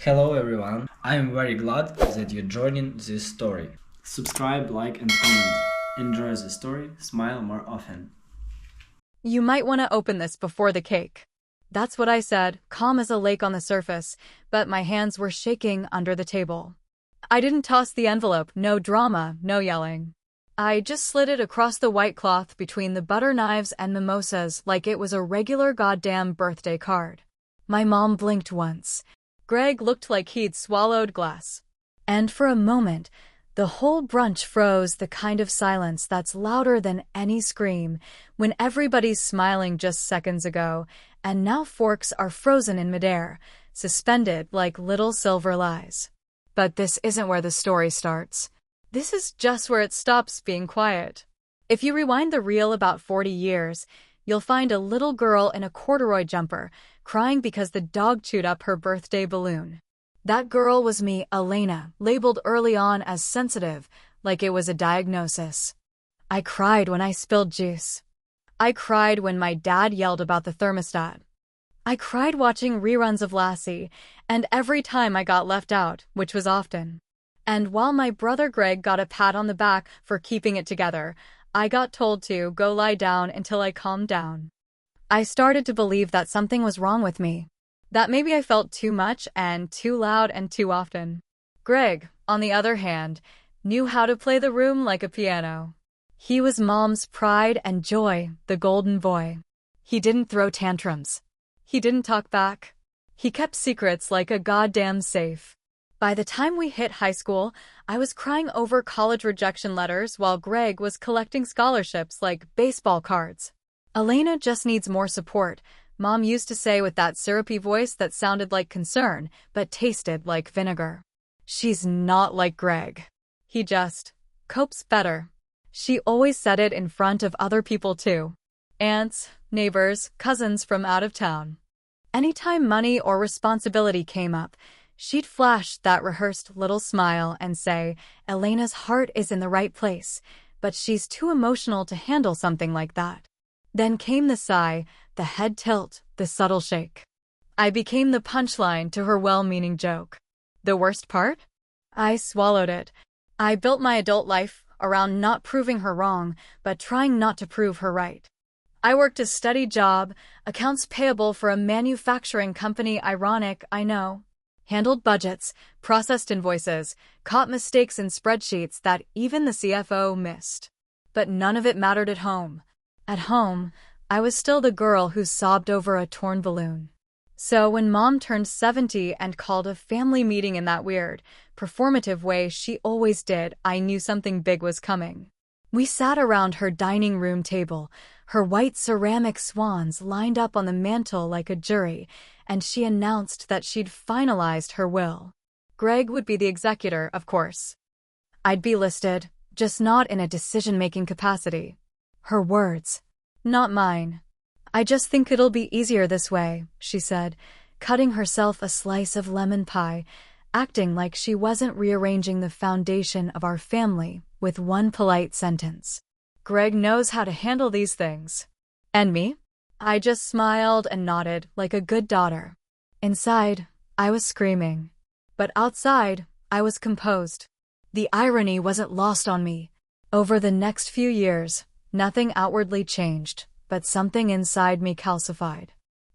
Hello everyone, I'm very glad that you're joining this story. Subscribe, like and comment. Enjoy the story, smile more often. You might want to open this before the cake. That's what I said, calm as a lake on the surface, but my hands were shaking under the table. I didn't toss the envelope, no drama, no yelling. I just slid it across the white cloth between the butter knives and mimosas like it was a regular goddamn birthday card. My mom blinked once. Greg looked like he'd swallowed glass. And for a moment, the whole brunch froze, the kind of silence that's louder than any scream when everybody's smiling just seconds ago, and now forks are frozen in midair, suspended like little silver lies. But this isn't where the story starts. This is just where it stops being quiet. If you rewind the reel about 40 years, you'll find a little girl in a corduroy jumper crying because the dog chewed up her birthday balloon. That girl was me, Elena, labeled early on as sensitive, like it was a diagnosis. I cried when I spilled juice. I cried when my dad yelled about the thermostat. I cried watching reruns of Lassie, and every time I got left out, which was often. And while my brother Greg got a pat on the back for keeping it together, I got told to go lie down until I calmed down. I started to believe that something was wrong with me. That maybe I felt too much and too loud and too often. Greg, on the other hand, knew how to play the room like a piano. He was Mom's pride and joy, the golden boy. He didn't throw tantrums. He didn't talk back. He kept secrets like a goddamn safe. By the time we hit high school, I was crying over college rejection letters while Greg was collecting scholarships like baseball cards. Elena just needs more support, Mom used to say with that syrupy voice that sounded like concern, but tasted like vinegar. She's not like Greg. He just copes better. She always said it in front of other people too. Aunts, neighbors, cousins from out of town. Anytime money or responsibility came up, she'd flash that rehearsed little smile and say, Elena's heart is in the right place, but she's too emotional to handle something like that. Then came the sigh, the head tilt, the subtle shake. I became the punchline to her well-meaning joke. The worst part? I swallowed it. I built my adult life around not proving her wrong, but trying not to prove her right. I worked a steady job, accounts payable for a manufacturing company, ironic, I know. Handled budgets, processed invoices, caught mistakes in spreadsheets that even the CFO missed. But none of it mattered at home. At home, I was still the girl who sobbed over a torn balloon. So when Mom turned 70 and called a family meeting in that weird, performative way she always did, I knew something big was coming. We sat around her dining room table, her white ceramic swans lined up on the mantel like a jury, and she announced that she'd finalized her will. Greg would be the executor, of course. I'd be listed, just not in a decision-making capacity. Her words, not mine. I just think it'll be easier this way, she said, cutting herself a slice of lemon pie, acting like she wasn't rearranging the foundation of our family with one polite sentence. Greg knows how to handle these things. And me? I just smiled and nodded like a good daughter. Inside, I was screaming. But outside, I was composed. The irony wasn't lost on me. Over the next few years, nothing outwardly changed, but something inside me calcified.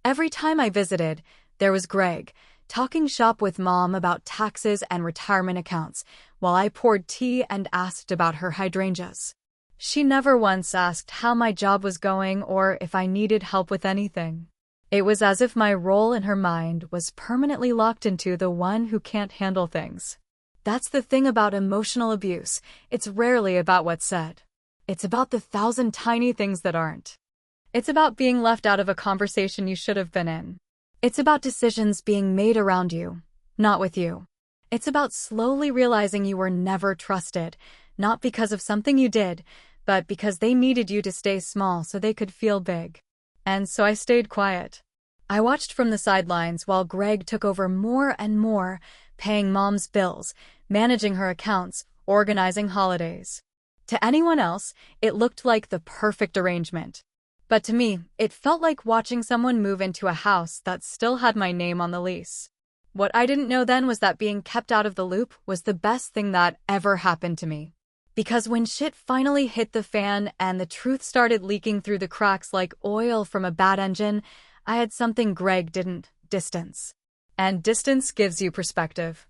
Every time I visited, there was Greg, talking shop with Mom about taxes and retirement accounts, while I poured tea and asked about her hydrangeas. She never once asked how my job was going or if I needed help with anything. It was as if my role in her mind was permanently locked into the one who can't handle things. That's the thing about emotional abuse, it's rarely about what's said. It's about the 1,000 tiny things that aren't. It's about being left out of a conversation you should have been in. It's about decisions being made around you, not with you. It's about slowly realizing you were never trusted, not because of something you did, but because they needed you to stay small so they could feel big. And so I stayed quiet. I watched from the sidelines while Greg took over more and more, paying Mom's bills, managing her accounts, organizing holidays. To anyone else, it looked like the perfect arrangement. But to me, it felt like watching someone move into a house that still had my name on the lease. What I didn't know then was that being kept out of the loop was the best thing that ever happened to me. Because when shit finally hit the fan and the truth started leaking through the cracks like oil from a bad engine, I had something Greg didn't: distance. And distance gives you perspective.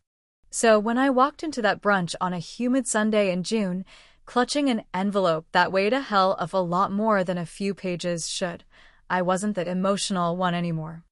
So when I walked into that brunch on a humid Sunday in June, clutching an envelope that weighed a hell of a lot more than a few pages should, I wasn't the emotional one anymore.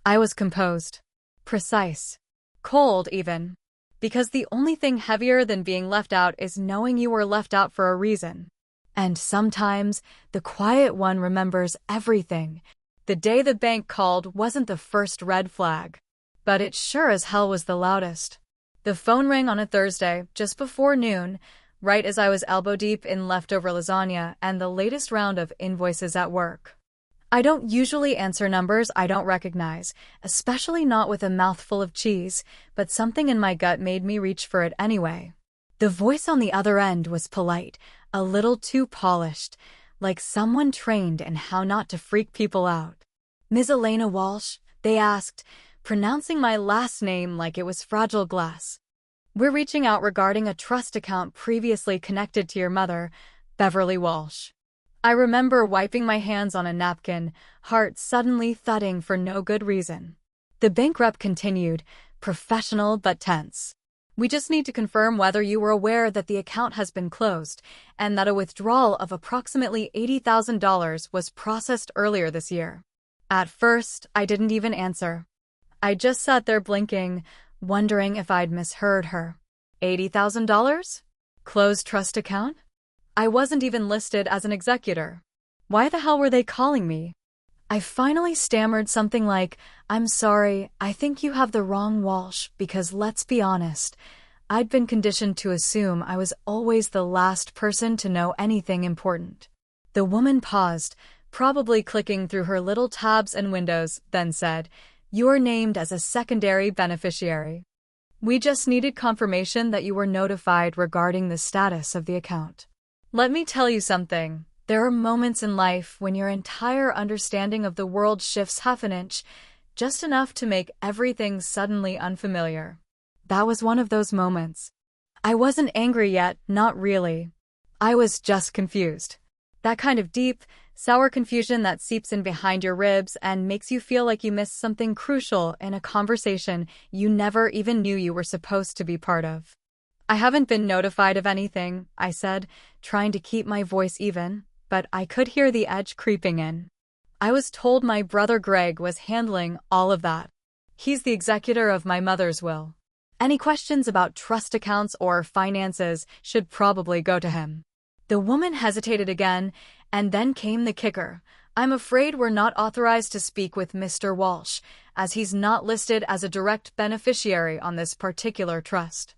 I was composed. Precise. Cold, even. Because the only thing heavier than being left out is knowing you were left out for a reason. And sometimes, the quiet one remembers everything. The day the bank called wasn't the first red flag. But it sure as hell was the loudest. The phone rang on a Thursday, just before noon, right as I was elbow-deep in leftover lasagna and the latest round of invoices at work. I don't usually answer numbers I don't recognize, especially not with a mouthful of cheese, but something in my gut made me reach for it anyway. The voice on the other end was polite, a little too polished, like someone trained in how not to freak people out. "Ms. Elena Walsh?" they asked, pronouncing my last name like it was fragile glass. "We're reaching out regarding a trust account previously connected to your mother, Beverly Walsh." I remember wiping my hands on a napkin, heart suddenly thudding for no good reason. The bank rep continued, professional but tense. "We just need to confirm whether you were aware that the account has been closed and that a withdrawal of approximately $80,000 was processed earlier this year." At first, I didn't even answer. I just sat there blinking, wondering if I'd misheard her. $80,000? Closed trust account? I wasn't even listed as an executor. Why the hell were they calling me? I finally stammered something like, "I'm sorry, I think you have the wrong Walsh, because let's be honest, I'd been conditioned to assume I was always the last person to know anything important." The woman paused, probably clicking through her little tabs and windows, then said, "You're named as a secondary beneficiary. We just needed confirmation that you were notified regarding the status of the account." Let me tell you something. There are moments in life when your entire understanding of the world shifts half an inch, just enough to make everything suddenly unfamiliar. That was one of those moments. I wasn't angry yet, not really. I was just confused. That kind of deep, sour confusion that seeps in behind your ribs and makes you feel like you missed something crucial in a conversation you never even knew you were supposed to be part of. "I haven't been notified of anything," I said, trying to keep my voice even, but I could hear the edge creeping in. "I was told my brother Greg was handling all of that. He's the executor of my mother's will. Any questions about trust accounts or finances should probably go to him." The woman hesitated again, and then came the kicker. "I'm afraid we're not authorized to speak with Mr. Walsh, as he's not listed as a direct beneficiary on this particular trust."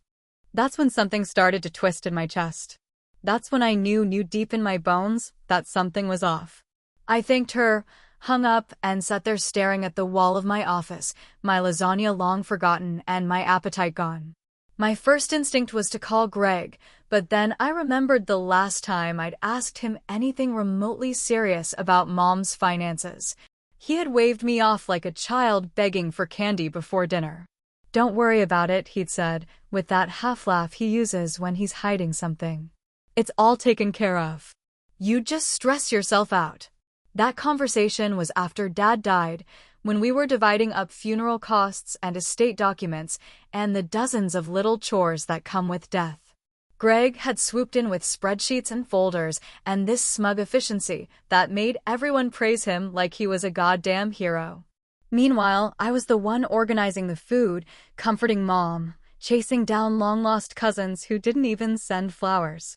That's when something started to twist in my chest. That's when I knew deep in my bones that something was off. I thanked her, hung up, and sat there staring at the wall of my office, my lasagna long forgotten and my appetite gone. My first instinct was to call Greg, but then I remembered the last time I'd asked him anything remotely serious about Mom's finances. He had waved me off like a child begging for candy before dinner. "Don't worry about it," he'd said, with that half-laugh he uses when he's hiding something. "It's all taken care of. You just stress yourself out." That conversation was after Dad died, when we were dividing up funeral costs and estate documents and the dozens of little chores that come with death. Greg had swooped in with spreadsheets and folders and this smug efficiency that made everyone praise him like he was a goddamn hero. Meanwhile, I was the one organizing the food, comforting Mom, chasing down long-lost cousins who didn't even send flowers.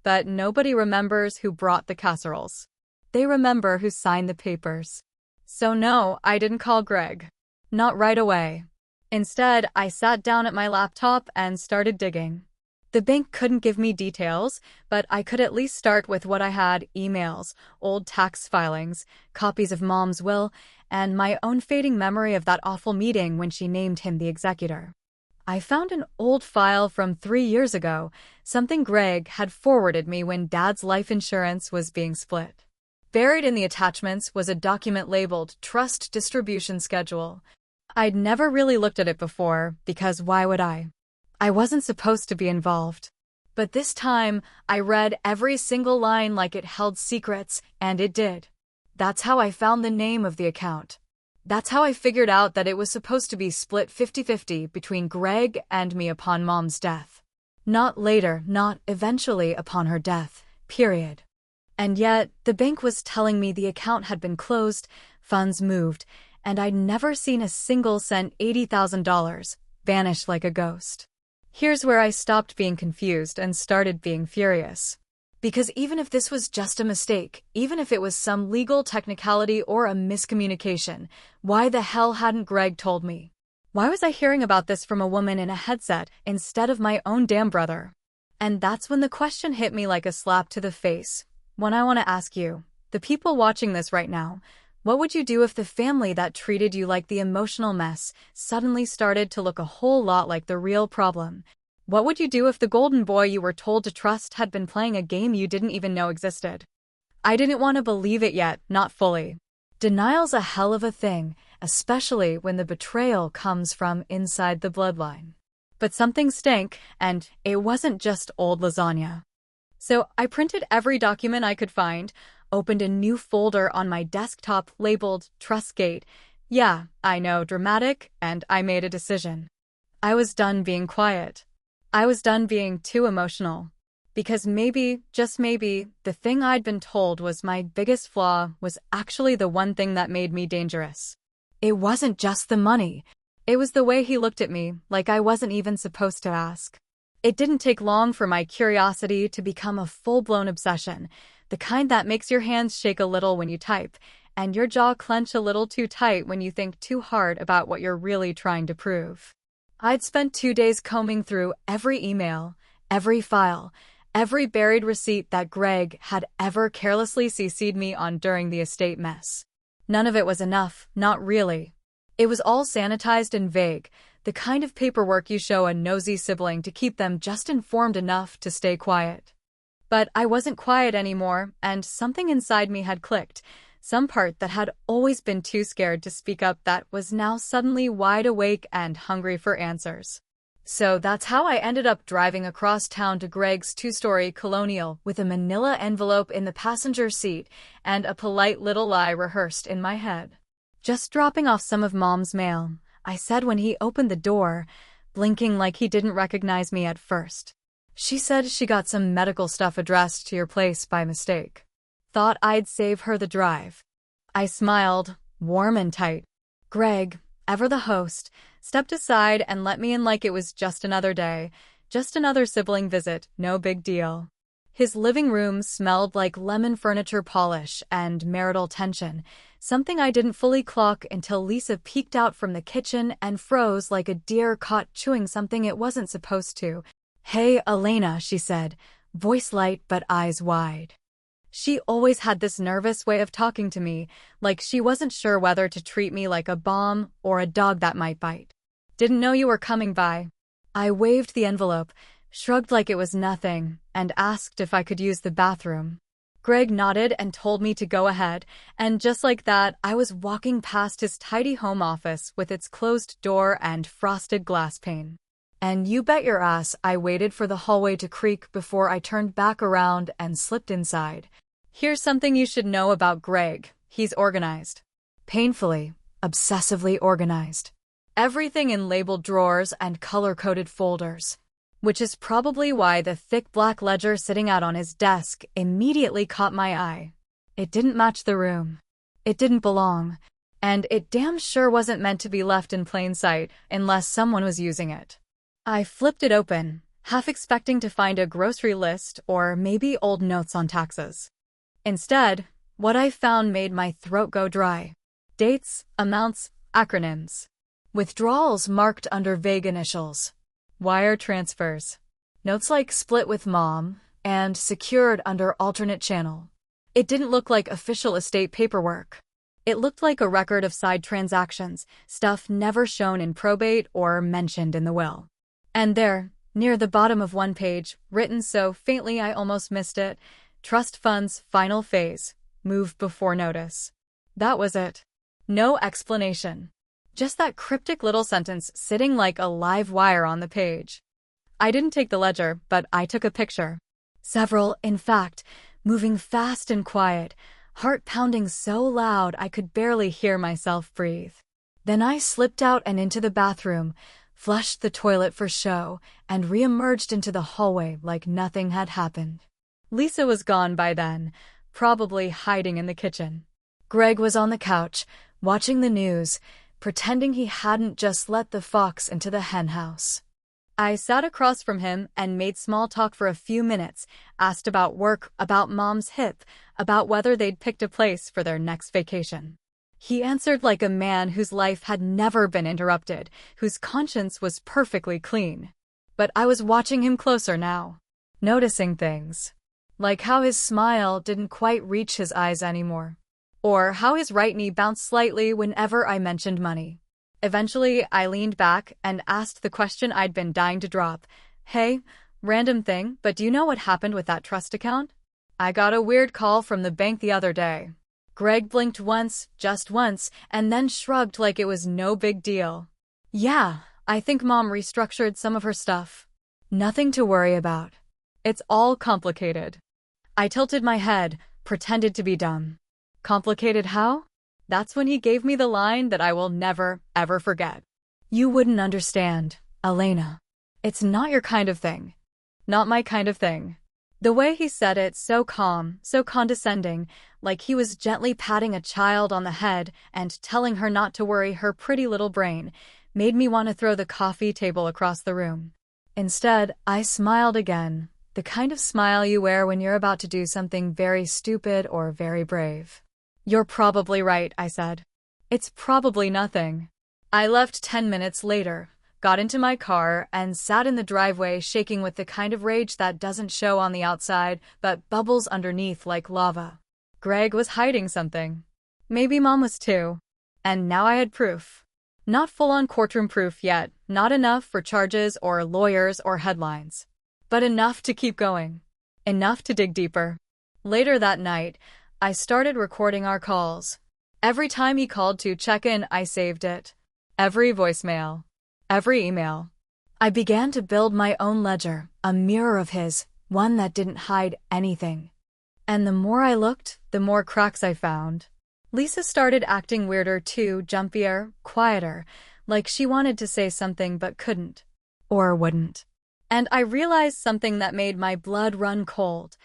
But nobody remembers who brought the casseroles. They remember who signed the papers. So no, I didn't call Greg. Not right away. Instead, I sat down at my laptop and started digging. The bank couldn't give me details, but I could at least start with what I had: emails, old tax filings, copies of Mom's will, and my own fading memory of that awful meeting when she named him the executor. I found an old file from 3 years ago, something Greg had forwarded me when Dad's life insurance was being split. Buried in the attachments was a document labeled Trust Distribution Schedule. I'd never really looked at it before, because why would I? I wasn't supposed to be involved. But this time, I read every single line like it held secrets, and it did. That's how I found the name of the account. That's how I figured out that it was supposed to be split 50-50 between Greg and me upon Mom's death. Not later, not eventually upon her death, period. And yet, the bank was telling me the account had been closed, funds moved, and I'd never seen a single cent $80,000 vanish like a ghost. Here's where I stopped being confused and started being furious. Because even if this was just a mistake, even if it was some legal technicality or a miscommunication, why the hell hadn't Greg told me? Why was I hearing about this from a woman in a headset instead of my own damn brother? And that's when the question hit me like a slap to the face. One I want to ask you, the people watching this right now, what would you do if the family that treated you like the emotional mess suddenly started to look a whole lot like the real problem? What would you do if the golden boy you were told to trust had been playing a game you didn't even know existed? I didn't want to believe it yet, not fully. Denial's a hell of a thing, especially when the betrayal comes from inside the bloodline. But something stank, and it wasn't just old lasagna. So I printed every document I could find, opened a new folder on my desktop labeled Trustgate. Yeah, I know, dramatic, and I made a decision. I was done being quiet. I was done being too emotional. Because maybe, just maybe, the thing I'd been told was my biggest flaw was actually the one thing that made me dangerous. It wasn't just the money. It was the way he looked at me, like I wasn't even supposed to ask. It didn't take long for my curiosity to become a full-blown obsession, the kind that makes your hands shake a little when you type, and your jaw clench a little too tight when you think too hard about what you're really trying to prove. I'd spent 2 days combing through every email, every file, every buried receipt that Greg had ever carelessly CC'd me on during the estate mess. None of it was enough, not really. It was all sanitized and vague, the kind of paperwork you show a nosy sibling to keep them just informed enough to stay quiet. But I wasn't quiet anymore, and something inside me had clicked. Some part that had always been too scared to speak up that was now suddenly wide awake and hungry for answers. So that's how I ended up driving across town to Greg's 2-story colonial with a manila envelope in the passenger seat and a polite little lie rehearsed in my head. Just dropping off some of Mom's mail, I said when he opened the door, blinking like he didn't recognize me at first. She said she got some medical stuff addressed to your place by mistake. Thought I'd save her the drive. I smiled, warm and tight. Greg, ever the host, stepped aside and let me in like it was just another day, just another sibling visit, no big deal. His living room smelled like lemon furniture polish and marital tension, something I didn't fully clock until Lisa peeked out from the kitchen and froze like a deer caught chewing something it wasn't supposed to. "Hey, Elena," she said, voice light but eyes wide. She always had this nervous way of talking to me, like she wasn't sure whether to treat me like a bomb or a dog that might bite. "Didn't know you were coming by." I waved the envelope, shrugged like it was nothing, and asked if I could use the bathroom. Greg nodded and told me to go ahead, and just like that, I was walking past his tidy home office with its closed door and frosted glass pane. And you bet your ass I waited for the hallway to creak before I turned back around and slipped inside. Here's something you should know about Greg. He's organized. Painfully, obsessively organized. Everything in labeled drawers and color-coded folders. Which is probably why the thick black ledger sitting out on his desk immediately caught my eye. It didn't match the room. It didn't belong. And it damn sure wasn't meant to be left in plain sight unless someone was using it. I flipped it open, half expecting to find a grocery list or maybe old notes on taxes. Instead, what I found made my throat go dry. Dates, amounts, acronyms. Withdrawals marked under vague initials. Wire transfers. Notes like split with mom and secured under alternate channel. It didn't look like official estate paperwork. It looked like a record of side transactions, stuff never shown in probate or mentioned in the will. And there, near the bottom of one page, written so faintly I almost missed it, trust funds final phase, move before notice. That was it. No explanation. Just that cryptic little sentence sitting like a live wire on the page. I didn't take the ledger, but I took a picture. Several, in fact, moving fast and quiet, heart pounding so loud I could barely hear myself breathe. Then I slipped out and into the bathroom, flushed the toilet for show, and re-emerged into the hallway like nothing had happened. Lisa was gone by then, probably hiding in the kitchen. Greg was on the couch, watching the news, pretending he hadn't just let the fox into the henhouse. I sat across from him and made small talk for a few minutes, asked about work, about Mom's hip, about whether they'd picked a place for their next vacation. He answered like a man whose life had never been interrupted, whose conscience was perfectly clean. But I was watching him closer now, noticing things. Like how his smile didn't quite reach his eyes anymore. Or how his right knee bounced slightly whenever I mentioned money. Eventually, I leaned back and asked the question I'd been dying to drop. Hey, random thing, but do you know what happened with that trust account? I got a weird call from the bank the other day. Greg blinked once, just once, and then shrugged like it was no big deal. Yeah, I think Mom restructured some of her stuff. Nothing to worry about. It's all complicated. I tilted my head, pretended to be dumb. Complicated how? That's when he gave me the line that I will never, ever forget. You wouldn't understand, Elena. It's not your kind of thing. Not my kind of thing. The way he said it, so calm, so condescending, like he was gently patting a child on the head and telling her not to worry her pretty little brain, made me want to throw the coffee table across the room. Instead, I smiled again, the kind of smile you wear when you're about to do something very stupid or very brave. You're probably right, I said. It's probably nothing. I left 10 minutes later, got into my car, and sat in the driveway shaking with the kind of rage that doesn't show on the outside but bubbles underneath like lava. Greg was hiding something. Maybe Mom was too. And now I had proof. Not full-on courtroom proof yet, not enough for charges or lawyers or headlines. But enough to keep going. Enough to dig deeper. Later that night, I started recording our calls. Every time he called to check in, I saved it. Every voicemail. Every email. I began to build my own ledger, a mirror of his, one that didn't hide anything. And the more I looked, the more cracks I found. Lisa started acting weirder too, jumpier, quieter, like she wanted to say something but couldn't. Or wouldn't. And I realized something that made my blood run cold.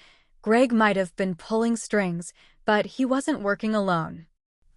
Greg might have been pulling strings, but he wasn't working alone.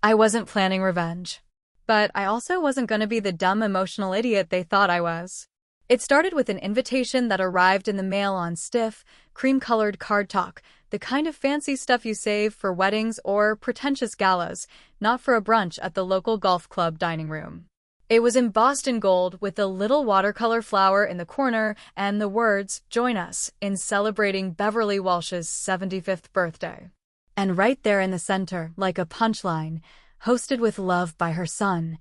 I wasn't planning revenge. But I also wasn't going to be the dumb emotional idiot they thought I was. It started with an invitation that arrived in the mail on stiff, cream-colored cardstock, the kind of fancy stuff you save for weddings or pretentious galas, not for a brunch at the local golf club dining room. It was embossed in gold with a little watercolor flower in the corner and the words, "Join us in celebrating Beverly Walsh's 75th birthday." And right there in the center, like a punchline, hosted with love by her son,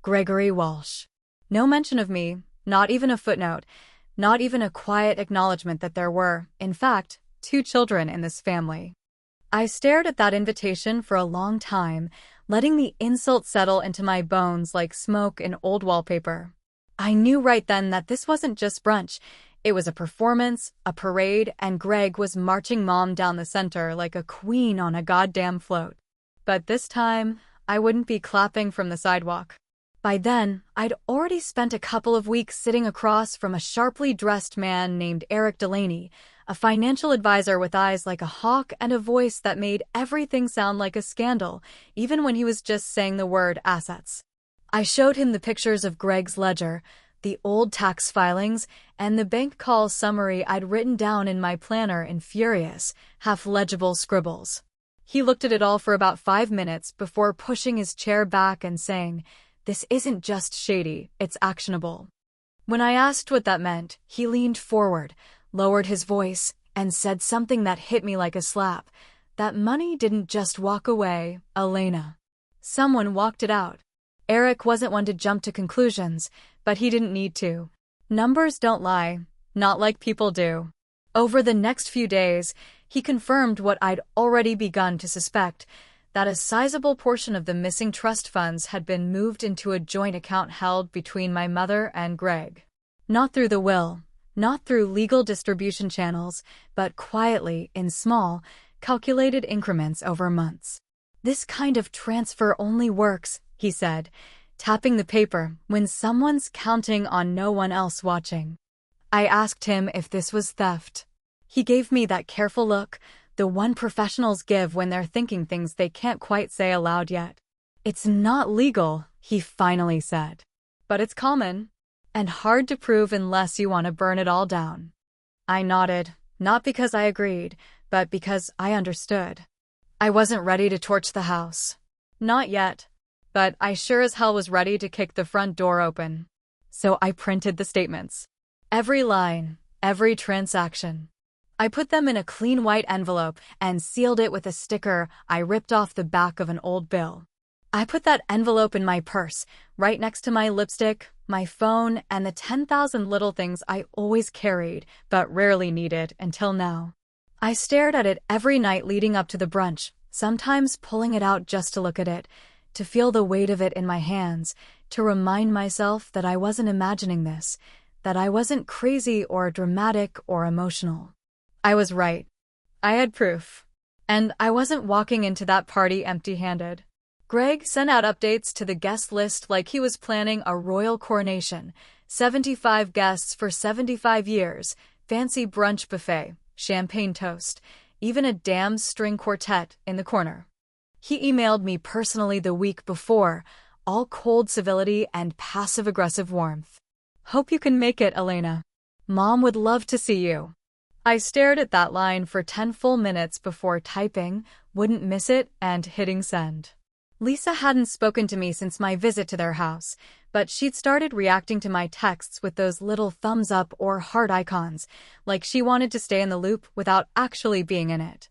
Gregory Walsh. No mention of me, not even a footnote, not even a quiet acknowledgement that there were, in fact, 2 children in this family. I stared at that invitation for a long time, letting the insult settle into my bones like smoke in old wallpaper. I knew right then that this wasn't just brunch. It was a performance, a parade, and Greg was marching Mom down the center like a queen on a goddamn float. But this time, I wouldn't be clapping from the sidewalk. By then, I'd already spent a couple of weeks sitting across from a sharply dressed man named Eric Delaney, a financial advisor with eyes like a hawk and a voice that made everything sound like a scandal, even when he was just saying the word assets. I showed him the pictures of Greg's ledger, the old tax filings, and the bank call summary I'd written down in my planner in furious, half-legible scribbles. He looked at it all for about 5 minutes before pushing his chair back and saying, "This isn't just shady, it's actionable." When I asked what that meant, he leaned forward, lowered his voice, and said something that hit me like a slap. That money didn't just walk away, Elena. Someone walked it out. Eric wasn't one to jump to conclusions, but he didn't need to. Numbers don't lie, not like people do. Over the next few days, he confirmed what I'd already begun to suspect. that a sizable portion of the missing trust funds had been moved into a joint account held between my mother and Greg. Not through the will, not through legal distribution channels, but quietly, in small, calculated increments over months. "This kind of transfer only works," he said, tapping the paper, "when someone's counting on no one else watching." I asked him if this was theft. He gave me that careful look, the one professionals give when they're thinking things they can't quite say aloud yet. "It's not legal," he finally said. "But it's common. And hard to prove unless you want to burn it all down." I nodded, not because I agreed, but because I understood. I wasn't ready to torch the house. Not yet. But I sure as hell was ready to kick the front door open. So I printed the statements. Every line, every transaction. I put them in a clean white envelope and sealed it with a sticker I ripped off the back of an old bill. I put that envelope in my purse, right next to my lipstick, my phone, and the 10,000 little things I always carried, but rarely needed until now. I stared at it every night leading up to the brunch, sometimes pulling it out just to look at it, to feel the weight of it in my hands, to remind myself that I wasn't imagining this, that I wasn't crazy or dramatic or emotional. I was right. I had proof. And I wasn't walking into that party empty-handed. Greg sent out updates to the guest list like he was planning a royal coronation, 75 guests for 75 years, fancy brunch buffet, champagne toast, even a damn string quartet in the corner. He emailed me personally the week before, all cold civility and passive-aggressive warmth. "Hope you can make it, Elena. Mom would love to see you." I stared at that line for 10 full minutes before typing, wouldn't miss it, and hitting send. Lisa hadn't spoken to me since my visit to their house, but she'd started reacting to my texts with those little thumbs up or heart icons, like she wanted to stay in the loop without actually being in it.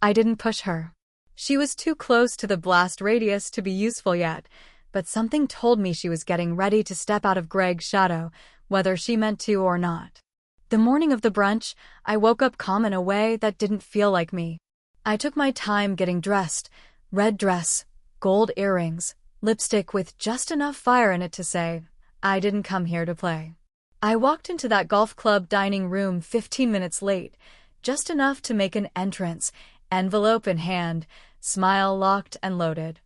I didn't push her. She was too close to the blast radius to be useful yet, but something told me she was getting ready to step out of Greg's shadow, whether she meant to or not. The morning of the brunch, I woke up calm in a way that didn't feel like me. I took my time getting dressed, red dress, gold earrings, lipstick with just enough fire in it to say, I didn't come here to play. I walked into that golf club dining room 15 minutes late, just enough to make an entrance, envelope in hand, smile locked and loaded.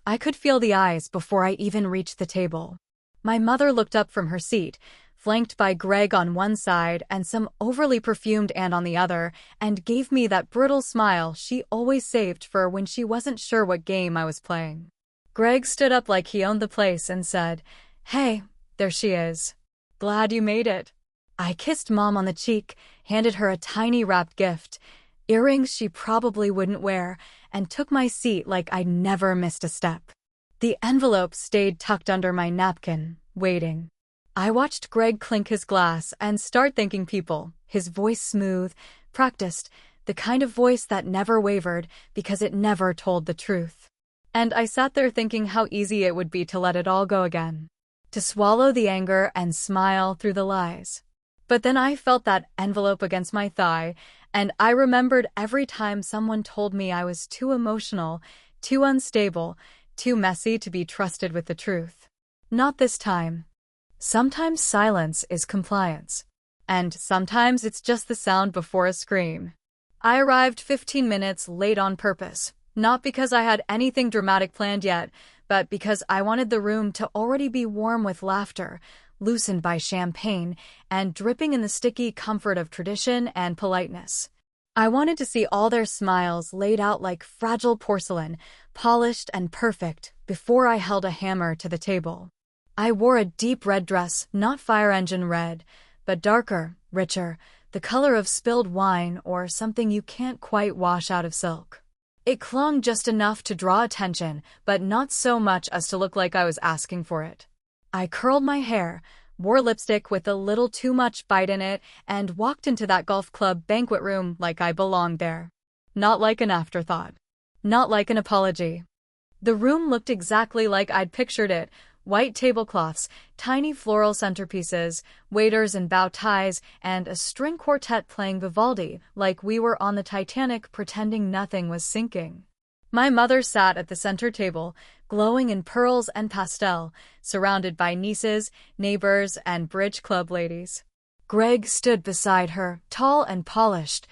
I could feel the eyes before I even reached the table. My mother looked up from her seat, flanked by Greg on one side and some overly perfumed aunt on the other, and gave me that brittle smile she always saved for when she wasn't sure what game I was playing. Greg stood up like he owned the place and said, "Hey, there she is. Glad you made it." I kissed Mom on the cheek, handed her a tiny wrapped gift, earrings she probably wouldn't wear, and took my seat like I'd never missed a step. The envelope stayed tucked under my napkin, waiting. I watched Greg clink his glass and start thanking people, his voice smooth, practiced, the kind of voice that never wavered because it never told the truth. And I sat there thinking how easy it would be to let it all go again, to swallow the anger and smile through the lies. But then I felt that envelope against my thigh, and I remembered every time someone told me I was too emotional, too unstable, too messy to be trusted with the truth. Not this time. Sometimes silence is compliance. And sometimes it's just the sound before a scream. I arrived 15 minutes late on purpose, not because I had anything dramatic planned yet, but because I wanted the room to already be warm with laughter, loosened by champagne, and dripping in the sticky comfort of tradition and politeness. I wanted to see all their smiles laid out like fragile porcelain, polished and perfect, before I held a hammer to the table. I wore a deep red dress, not fire engine red, but darker, richer, the color of spilled wine or something you can't quite wash out of silk. It clung just enough to draw attention, but not so much as to look like I was asking for it. I curled my hair, wore lipstick with a little too much bite in it, and walked into that golf club banquet room like I belonged there. Not like an afterthought. Not like an apology. The room looked exactly like I'd pictured it. White tablecloths, tiny floral centerpieces, waiters in bow ties, and a string quartet playing Vivaldi like we were on the Titanic pretending nothing was sinking. My mother sat at the center table, glowing in pearls and pastel, surrounded by nieces, neighbors, and bridge club ladies. Greg stood beside her, tall and polished,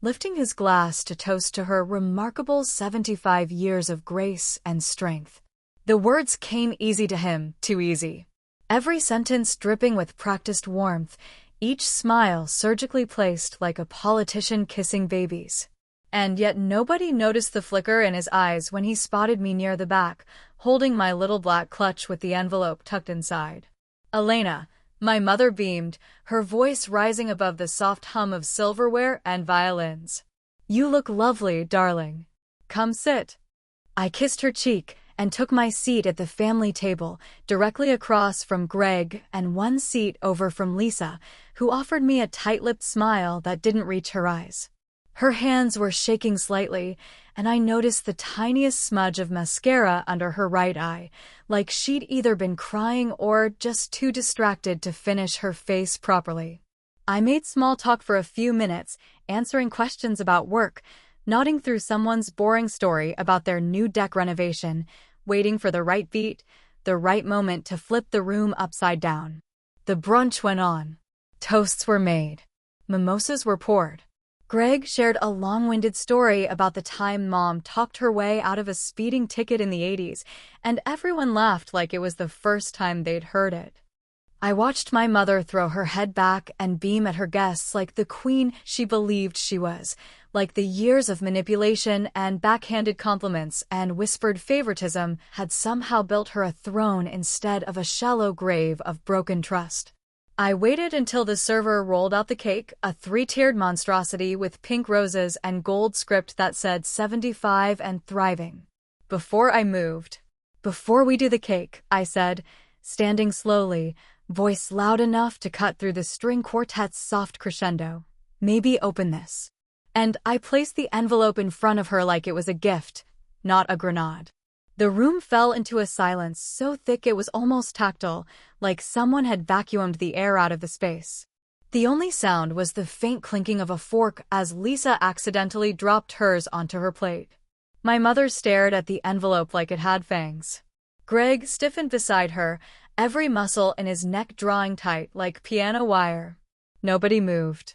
lifting his glass to toast to her remarkable 75 years of grace and strength. The words came easy to him, too easy. Every sentence dripping with practiced warmth, each smile surgically placed like a politician kissing babies. And yet nobody noticed the flicker in his eyes when he spotted me near the back, holding my little black clutch with the envelope tucked inside. "Elena," my mother beamed, her voice rising above the soft hum of silverware and violins. "You look lovely, darling. Come sit." I kissed her cheek and took my seat at the family table, directly across from Greg and one seat over from Lisa, who offered me a tight-lipped smile that didn't reach her eyes. Her hands were shaking slightly, and I noticed the tiniest smudge of mascara under her right eye, like she'd either been crying or just too distracted to finish her face properly. I made small talk for a few minutes, answering questions about work, nodding through someone's boring story about their new deck renovation, waiting for the right beat, the right moment to flip the room upside down. The brunch went on. Toasts were made. Mimosas were poured. Greg shared a long-winded story about the time Mom talked her way out of a speeding ticket in the 80s, and everyone laughed like it was the first time they'd heard it. I watched my mother throw her head back and beam at her guests like the queen she believed she was, like the years of manipulation and backhanded compliments and whispered favoritism had somehow built her a throne instead of a shallow grave of broken trust. I waited until the server rolled out the cake, a 3-tiered monstrosity with pink roses and gold script that said 75 and thriving. Before I moved. "Before we do the cake," I said, standing slowly, voice loud enough to cut through the string quartet's soft crescendo. "Maybe open this." And I placed the envelope in front of her like it was a gift, not a grenade. The room fell into a silence so thick it was almost tactile, like someone had vacuumed the air out of the space. The only sound was the faint clinking of a fork as Lisa accidentally dropped hers onto her plate. My mother stared at the envelope like it had fangs. Greg stiffened beside her, every muscle in his neck drawing tight like piano wire. Nobody moved.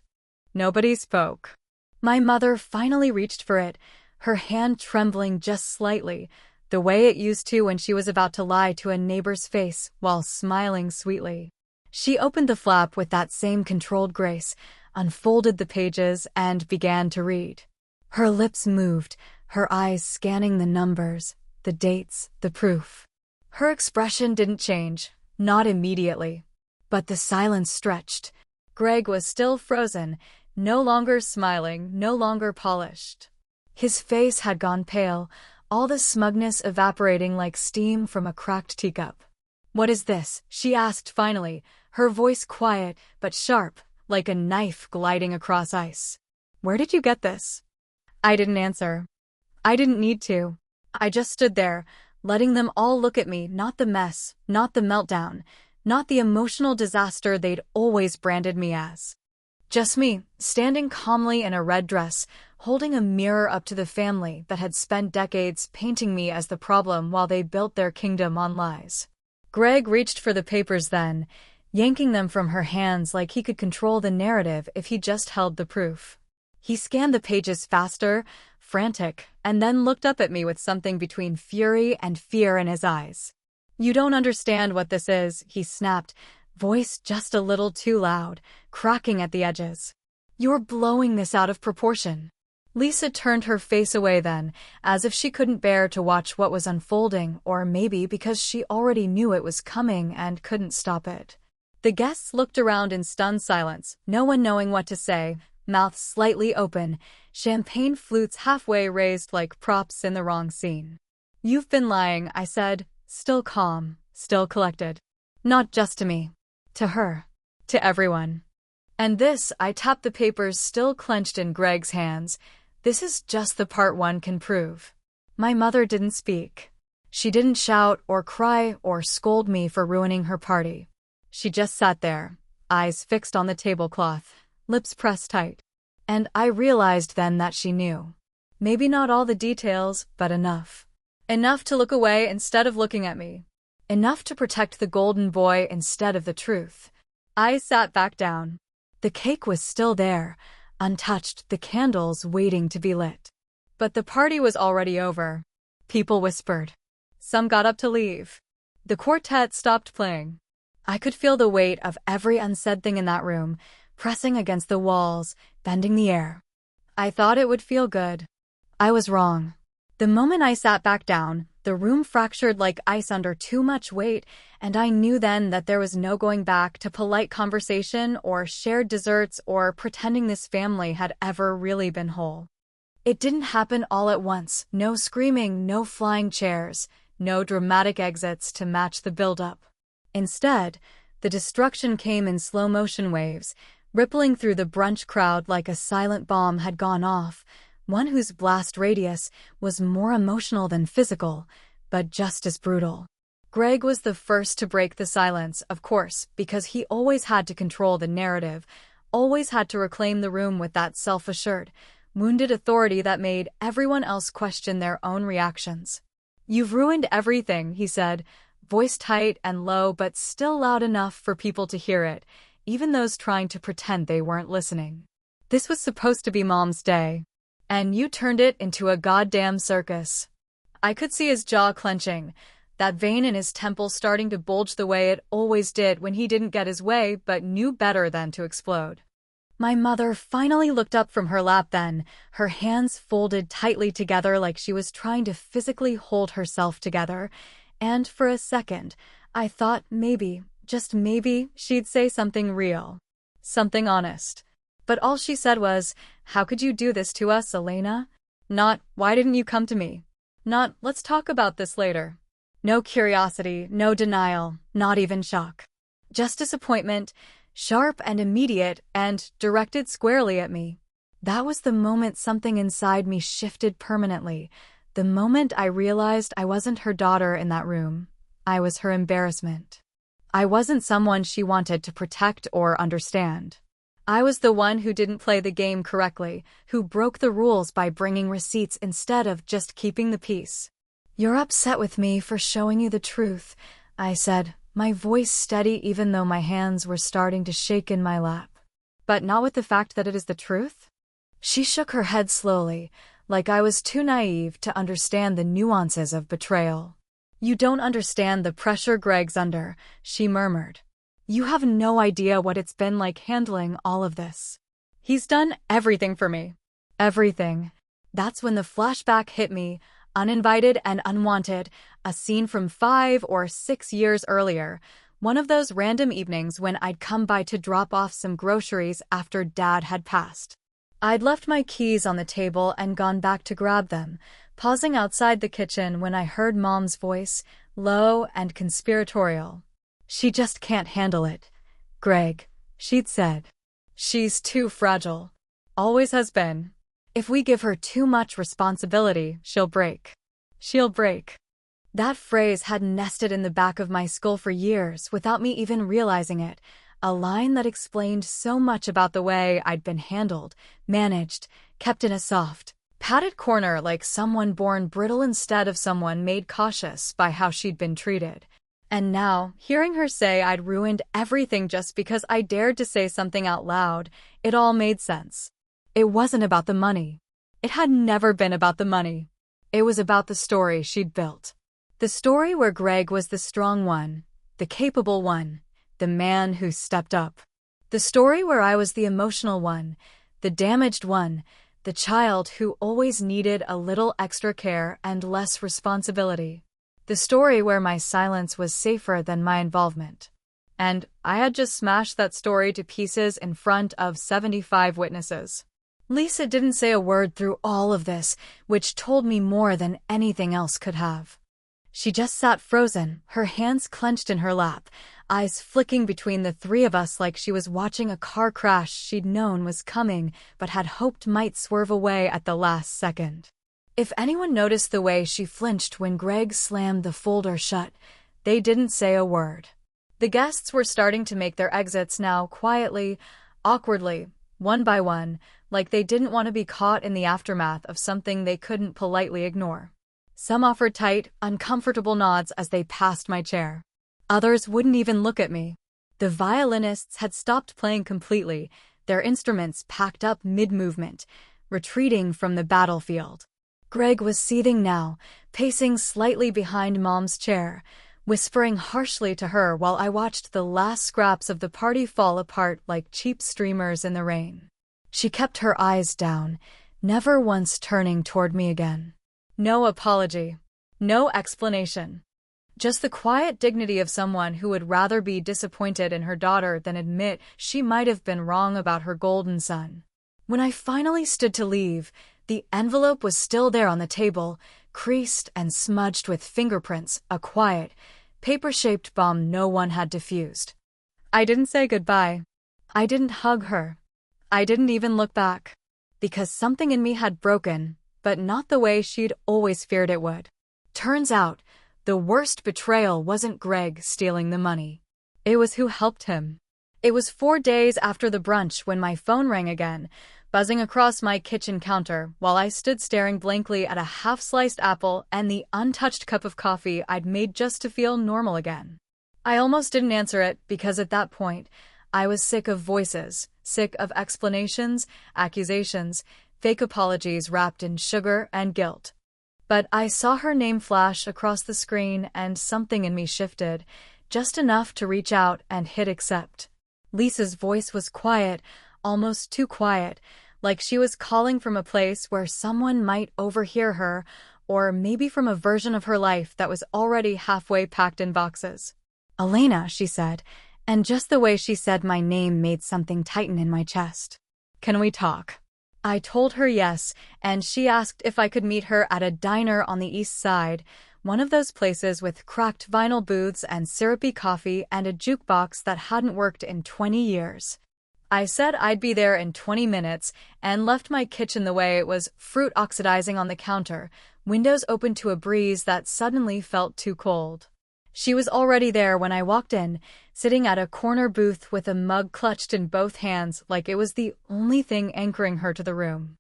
Nobody spoke. My mother finally reached for it, her hand trembling just slightly, the way it used to when she was about to lie to a neighbor's face while smiling sweetly. She opened the flap with that same controlled grace, unfolded the pages, and began to read. Her lips moved, her eyes scanning the numbers, the dates, the proof. Her expression didn't change, not immediately. But the silence stretched. Greg was still frozen, no longer smiling, no longer polished. His face had gone pale, all the smugness evaporating like steam from a cracked teacup. "What is this?" she asked finally, her voice quiet but sharp, like a knife gliding across ice. "Where did you get this?" I didn't answer. I didn't need to. I just stood there, letting them all look at me, not the mess, not the meltdown, not the emotional disaster they'd always branded me as. Just me, standing calmly in a red dress, holding a mirror up to the family that had spent decades painting me as the problem while they built their kingdom on lies. Greg reached for the papers then, yanking them from her hands like he could control the narrative if he just held the proof. He scanned the pages faster, frantic, and then looked up at me with something between fury and fear in his eyes. "You don't understand what this is," he snapped, voice just a little too loud, cracking at the edges. "You're blowing this out of proportion." Lisa turned her face away then, as if she couldn't bear to watch what was unfolding, or maybe because she already knew it was coming and couldn't stop it. The guests looked around in stunned silence, no one knowing what to say, mouths slightly open, champagne flutes halfway raised like props in the wrong scene. "You've been lying," I said, still calm, still collected. "Not just to me. To her. To everyone. And this," I tapped the papers still clenched in Greg's hands, "this is just the part one can prove." My mother didn't speak. She didn't shout or cry or scold me for ruining her party. She just sat there, eyes fixed on the tablecloth, lips pressed tight. And I realized then that she knew. Maybe not all the details, but enough. Enough to look away instead of looking at me. Enough to protect the golden boy instead of the truth. I sat back down. The cake was still there, untouched, the candles waiting to be lit. But the party was already over. People whispered. Some got up to leave. The quartet stopped playing. I could feel the weight of every unsaid thing in that room, pressing against the walls, bending the air. I thought it would feel good. I was wrong. The moment I sat back down, the room fractured like ice under too much weight, and I knew then that there was no going back to polite conversation or shared desserts or pretending this family had ever really been whole. It didn't happen all at once. No screaming, no flying chairs, no dramatic exits to match the build-up. Instead, the destruction came in slow-motion waves, rippling through the brunch crowd like a silent bomb had gone off, one whose blast radius was more emotional than physical, but just as brutal. Greg was the first to break the silence, of course, because he always had to control the narrative, always had to reclaim the room with that self-assured, wounded authority that made everyone else question their own reactions. "You've ruined everything," he said, voice tight and low but still loud enough for people to hear it, even those trying to pretend they weren't listening. "This was supposed to be Mom's day. And you turned it into a goddamn circus." I could see his jaw clenching, that vein in his temple starting to bulge the way it always did when he didn't get his way but knew better than to explode. My mother finally looked up from her lap then, her hands folded tightly together like she was trying to physically hold herself together, and for a second, I thought maybe, just maybe, she'd say something real. Something honest. But all she said was, "How could you do this to us, Elena?" Not, "Why didn't you come to me?" Not, "Let's talk about this later." No curiosity, no denial, not even shock. Just disappointment, sharp and immediate and directed squarely at me. That was the moment something inside me shifted permanently, the moment I realized I wasn't her daughter in that room. I was her embarrassment. I wasn't someone she wanted to protect or understand. I was the one who didn't play the game correctly, who broke the rules by bringing receipts instead of just keeping the peace. "You're upset with me for showing you the truth," I said, my voice steady even though my hands were starting to shake in my lap. "But not with the fact that it is the truth?" She shook her head slowly, like I was too naive to understand the nuances of betrayal. "You don't understand the pressure Greg's under," she murmured. "You have no idea what it's been like handling all of this. He's done everything for me. Everything." That's when the flashback hit me, uninvited and unwanted, a scene from 5 or 6 years earlier, one of those random evenings when I'd come by to drop off some groceries after Dad had passed. I'd left my keys on the table and gone back to grab them, pausing outside the kitchen when I heard Mom's voice, low and conspiratorial. "She just can't handle it, Greg," she'd said. "She's too fragile. Always has been. If we give her too much responsibility, she'll break. She'll break." That phrase had nested in the back of my skull for years without me even realizing it, a line that explained so much about the way I'd been handled, managed, kept in a soft, padded corner like someone born brittle instead of someone made cautious by how she'd been treated. And now, hearing her say I'd ruined everything just because I dared to say something out loud, it all made sense. It wasn't about the money. It had never been about the money. It was about the story she'd built. The story where Greg was the strong one, the capable one, the man who stepped up. The story where I was the emotional one, the damaged one, the child who always needed a little extra care and less responsibility. The story where my silence was safer than my involvement. And I had just smashed that story to pieces in front of 75 witnesses. Lisa didn't say a word through all of this, which told me more than anything else could have. She just sat frozen, her hands clenched in her lap, eyes flicking between the three of us like she was watching a car crash she'd known was coming but had hoped might swerve away at the last second. If anyone noticed the way she flinched when Greg slammed the folder shut, they didn't say a word. The guests were starting to make their exits now quietly, awkwardly, one by one, like they didn't want to be caught in the aftermath of something they couldn't politely ignore. Some offered tight, uncomfortable nods as they passed my chair. Others wouldn't even look at me. The violinists had stopped playing completely, their instruments packed up mid-movement, retreating from the battlefield. Greg was seething now, pacing slightly behind Mom's chair, whispering harshly to her while I watched the last scraps of the party fall apart like cheap streamers in the rain. She kept her eyes down, never once turning toward me again. No apology. No explanation. Just the quiet dignity of someone who would rather be disappointed in her daughter than admit she might have been wrong about her golden son. When I finally stood to leave, the envelope was still there on the table, creased and smudged with fingerprints, a quiet, paper-shaped bomb no one had defused. I didn't say goodbye. I didn't hug her. I didn't even look back. Because something in me had broken, but not the way she'd always feared it would. Turns out, the worst betrayal wasn't Greg stealing the money. It was who helped him. It was 4 days after the brunch when my phone rang again, buzzing across my kitchen counter while I stood staring blankly at a half-sliced apple and the untouched cup of coffee I'd made just to feel normal again. I almost didn't answer it because at that point, I was sick of voices, sick of explanations, accusations, fake apologies wrapped in sugar and guilt. But I saw her name flash across the screen and something in me shifted, just enough to reach out and hit accept. Lisa's voice was quiet, almost too quiet, like she was calling from a place where someone might overhear her, or maybe from a version of her life that was already halfway packed in boxes. "Elena," she said, and just the way she said my name made something tighten in my chest. "Can we talk?" I told her yes, and she asked if I could meet her at a diner on the east side, one of those places with cracked vinyl booths and syrupy coffee and a jukebox that hadn't worked in 20 years. I said I'd be there in 20 minutes and left my kitchen the way it was, fruit oxidizing on the counter, windows open to a breeze that suddenly felt too cold. She was already there when I walked in, sitting at a corner booth with a mug clutched in both hands like it was the only thing anchoring her to the room.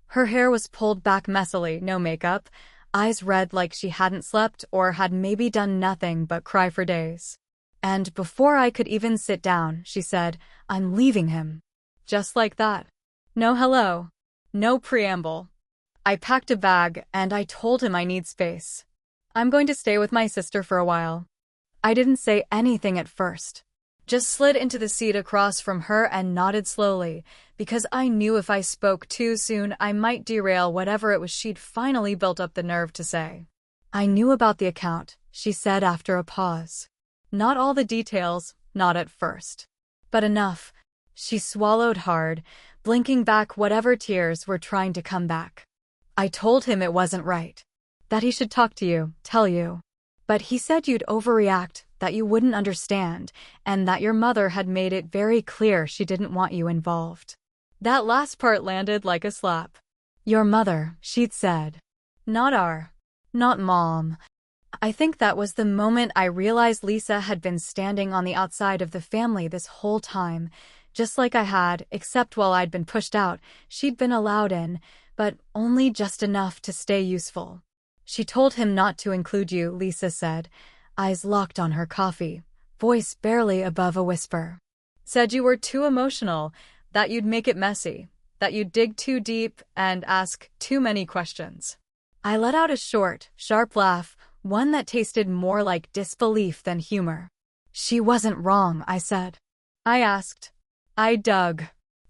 Her hair was pulled back messily, no makeup, eyes red like she hadn't slept or had maybe done nothing but cry for days. And before I could even sit down, she said, "I'm leaving him." Just like that. No hello. No preamble. I packed a bag and I told him I need space. I'm going to stay with my sister for a while. I didn't say anything at first. Just slid into the seat across from her and nodded slowly, because I knew if I spoke too soon I might derail whatever it was she'd finally built up the nerve to say. "I knew about the account," she said after a pause. "Not all the details, not at first. But enough." She swallowed hard, blinking back whatever tears were trying to come back. "I told him it wasn't right. That he should talk to you, tell you. But he said you'd overreact, that you wouldn't understand, and that your mother had made it very clear she didn't want you involved." That last part landed like a slap. "Your mother," she'd said. Not Mom. I think that was the moment I realized Lisa had been standing on the outside of the family this whole time, just like I had, except while I'd been pushed out, she'd been allowed in, but only just enough to stay useful. "She told him not to include you," Lisa said, eyes locked on her coffee, voice barely above a whisper. "Said you were too emotional, that you'd make it messy, that you'd dig too deep and ask too many questions." I let out a short, sharp laugh, one that tasted more like disbelief than humor. "She wasn't wrong," I said. I asked. I dug.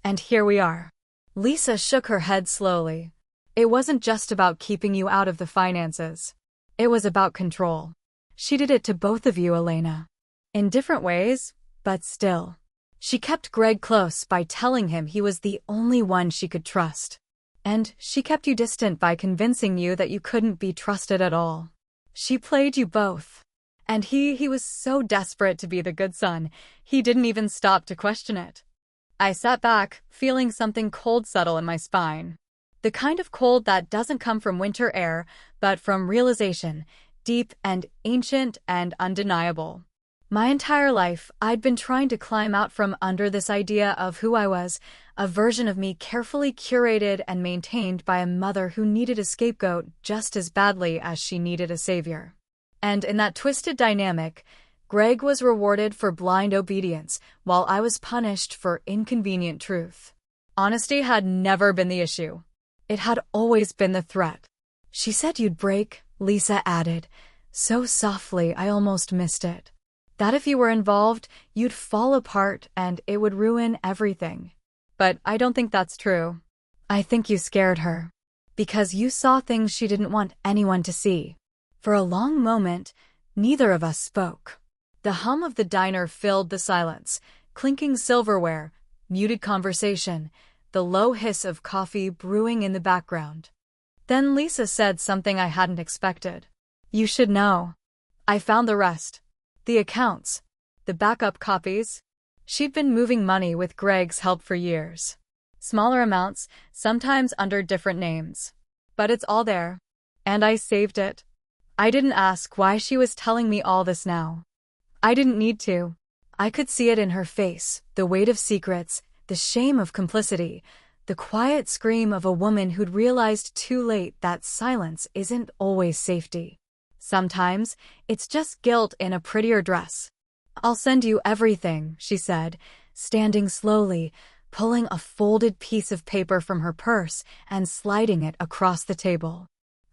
And here we are. Lisa shook her head slowly. "It wasn't just about keeping you out of the finances. It was about control. She did it to both of you, Elena. In different ways, but still. She kept Greg close by telling him he was the only one she could trust. And she kept you distant by convincing you that you couldn't be trusted at all. She played you both. And he was so desperate to be the good son, he didn't even stop to question it." I sat back, feeling something cold settle in my spine. The kind of cold that doesn't come from winter air, but from realization, deep and ancient and undeniable. My entire life, I'd been trying to climb out from under this idea of who I was, a version of me carefully curated and maintained by a mother who needed a scapegoat just as badly as she needed a savior. And in that twisted dynamic, Greg was rewarded for blind obedience, while I was punished for inconvenient truth. Honesty had never been the issue. It had always been the threat. "She said you'd break," Lisa added, so softly I almost missed it. "That if you were involved, you'd fall apart and it would ruin everything." But I don't think that's true. I think you scared her. Because you saw things she didn't want anyone to see. For a long moment, neither of us spoke. The hum of the diner filled the silence, clinking silverware, muted conversation, the low hiss of coffee brewing in the background. Then Lisa said something I hadn't expected. "You should know. I found the rest. The accounts. The backup copies." She'd been moving money with Greg's help for years. Smaller amounts, sometimes under different names. But it's all there. And I saved it. I didn't ask why she was telling me all this now. I didn't need to. I could see it in her face, the weight of secrets, the shame of complicity, the quiet scream of a woman who'd realized too late that silence isn't always safety. Sometimes, it's just guilt in a prettier dress. "I'll send you everything," she said, standing slowly, pulling a folded piece of paper from her purse and sliding it across the table.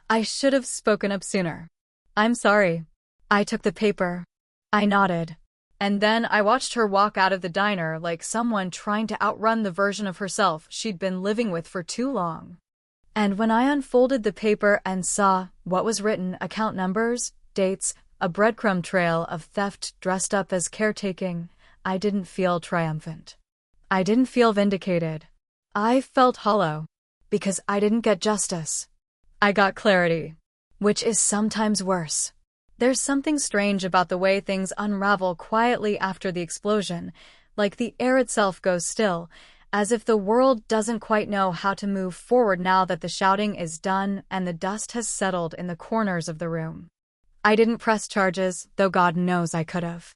I should have spoken up sooner. "I'm sorry." I took the paper. I nodded. And then I watched her walk out of the diner like someone trying to outrun the version of herself she'd been living with for too long. And when I unfolded the paper and saw what was written, account numbers, dates, a breadcrumb trail of theft dressed up as caretaking, I didn't feel triumphant. I didn't feel vindicated. I felt hollow. Because I didn't get justice. I got clarity. Which is sometimes worse. There's something strange about the way things unravel quietly after the explosion, like the air itself goes still, as if the world doesn't quite know how to move forward now that the shouting is done and the dust has settled in the corners of the room. I didn't press charges, though God knows I could have.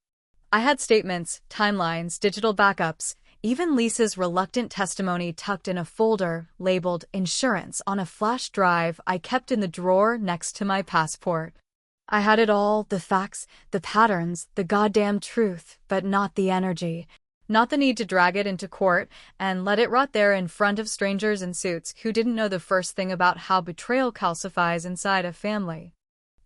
I had statements, timelines, digital backups, even Lisa's reluctant testimony tucked in a folder labeled insurance on a flash drive I kept in the drawer next to my passport. I had it all, the facts, the patterns, the goddamn truth, but not the energy. Not the need to drag it into court and let it rot there in front of strangers in suits who didn't know the first thing about how betrayal calcifies inside a family.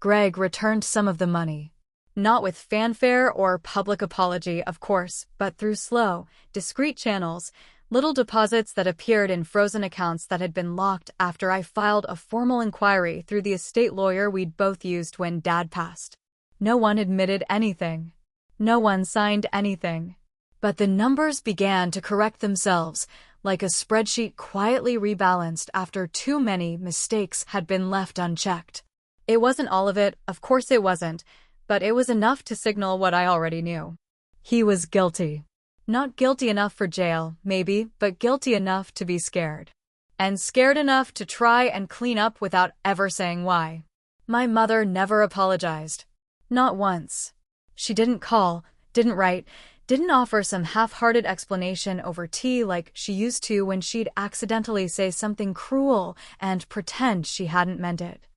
Greg returned some of the money. Not with fanfare or public apology, of course, but through slow, discreet channels, little deposits that appeared in frozen accounts that had been locked after I filed a formal inquiry through the estate lawyer we'd both used when Dad passed. No one admitted anything. No one signed anything. But the numbers began to correct themselves, like a spreadsheet quietly rebalanced after too many mistakes had been left unchecked. It wasn't all of it, of course it wasn't, but it was enough to signal what I already knew. He was guilty. Not guilty enough for jail, maybe, but guilty enough to be scared. And scared enough to try and clean up without ever saying why. My mother never apologized. Not once. She didn't call, didn't write, didn't offer some half-hearted explanation over tea like she used to when she'd accidentally say something cruel and pretend she hadn't meant it.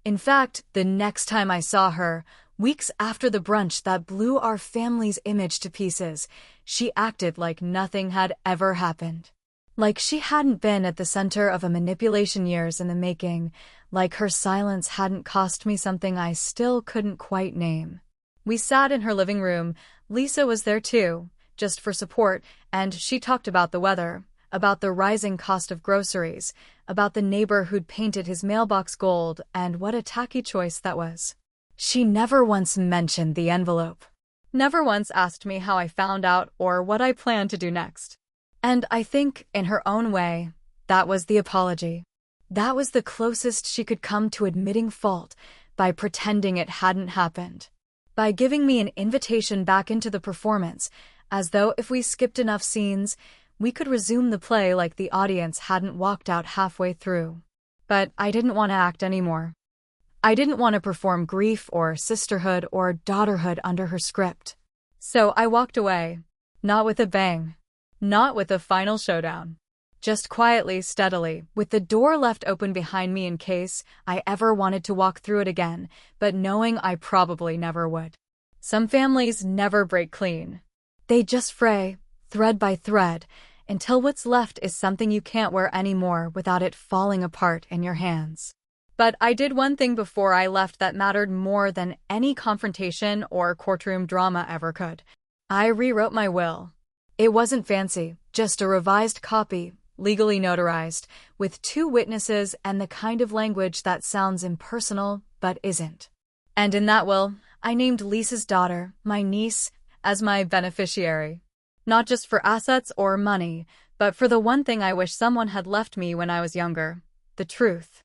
In fact, the next time I saw her, weeks after the brunch that blew our family's image to pieces, she acted like nothing had ever happened. Like she hadn't been at the center of a manipulation years in the making, like her silence hadn't cost me something I still couldn't quite name. We sat in her living room. Lisa was there too, just for support, and she talked about the weather, about the rising cost of groceries, about the neighbor who'd painted his mailbox gold, and what a tacky choice that was. She never once mentioned the envelope. Never once asked me how I found out or what I planned to do next. And I think, in her own way, that was the apology. That was the closest she could come to admitting fault, by pretending it hadn't happened. By giving me an invitation back into the performance, as though if we skipped enough scenes, we could resume the play like the audience hadn't walked out halfway through. But I didn't want to act anymore. I didn't want to perform grief or sisterhood or daughterhood under her script. So I walked away. Not with a bang. Not with a final showdown. Just quietly, steadily, with the door left open behind me in case I ever wanted to walk through it again, but knowing I probably never would. Some families never break clean. They just fray, thread by thread, until what's left is something you can't wear anymore without it falling apart in your hands. But I did one thing before I left that mattered more than any confrontation or courtroom drama ever could. I rewrote my will. It wasn't fancy, just a revised copy, legally notarized, with 2 witnesses and the kind of language that sounds impersonal but isn't. And in that will, I named Lisa's daughter, my niece, as my beneficiary. Not just for assets or money, but for the one thing I wish someone had left me when I was younger: the truth.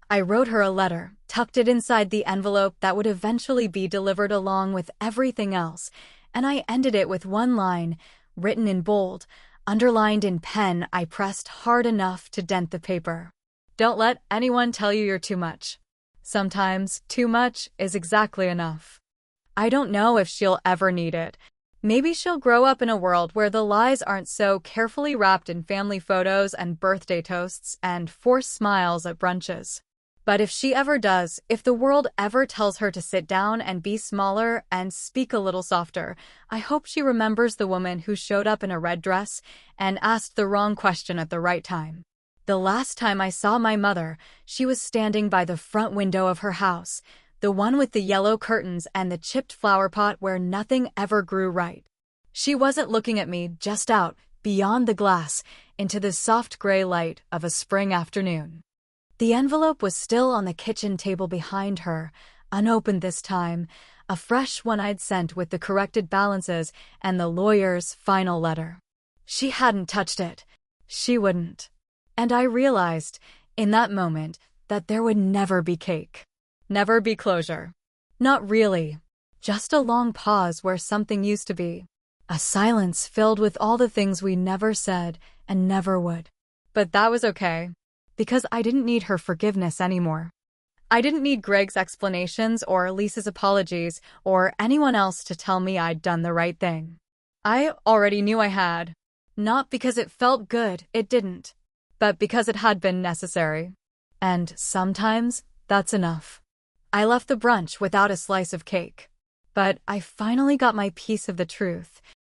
I wrote her a letter, tucked it inside the envelope that would eventually be delivered along with everything else, and I ended it with one line, written in bold, underlined in pen I pressed hard enough to dent the paper. Don't let anyone tell you you're too much. Sometimes, too much is exactly enough. I don't know if she'll ever need it. Maybe she'll grow up in a world where the lies aren't so carefully wrapped in family photos and birthday toasts and forced smiles at brunches. But if she ever does, if the world ever tells her to sit down and be smaller and speak a little softer, I hope she remembers the woman who showed up in a red dress and asked the wrong question at the right time. The last time I saw my mother, she was standing by the front window of her house, the one with the yellow curtains and the chipped flower pot where nothing ever grew right. She wasn't looking at me, just out, beyond the glass, into the soft gray light of a spring afternoon. The envelope was still on the kitchen table behind her, unopened this time, a fresh one I'd sent with the corrected balances and the lawyer's final letter. She hadn't touched it. She wouldn't. And I realized, in that moment, that there would never be cake. Never be closure. Not really. Just a long pause where something used to be. A silence filled with all the things we never said and never would. But that was okay. Because I didn't need her forgiveness anymore. I didn't need Greg's explanations or Lisa's apologies or anyone else to tell me I'd done the right thing. I already knew I had. Not because it felt good, it didn't. But because it had been necessary. And sometimes, that's enough. I left the brunch without a slice of cake. But I finally got my piece of the truth,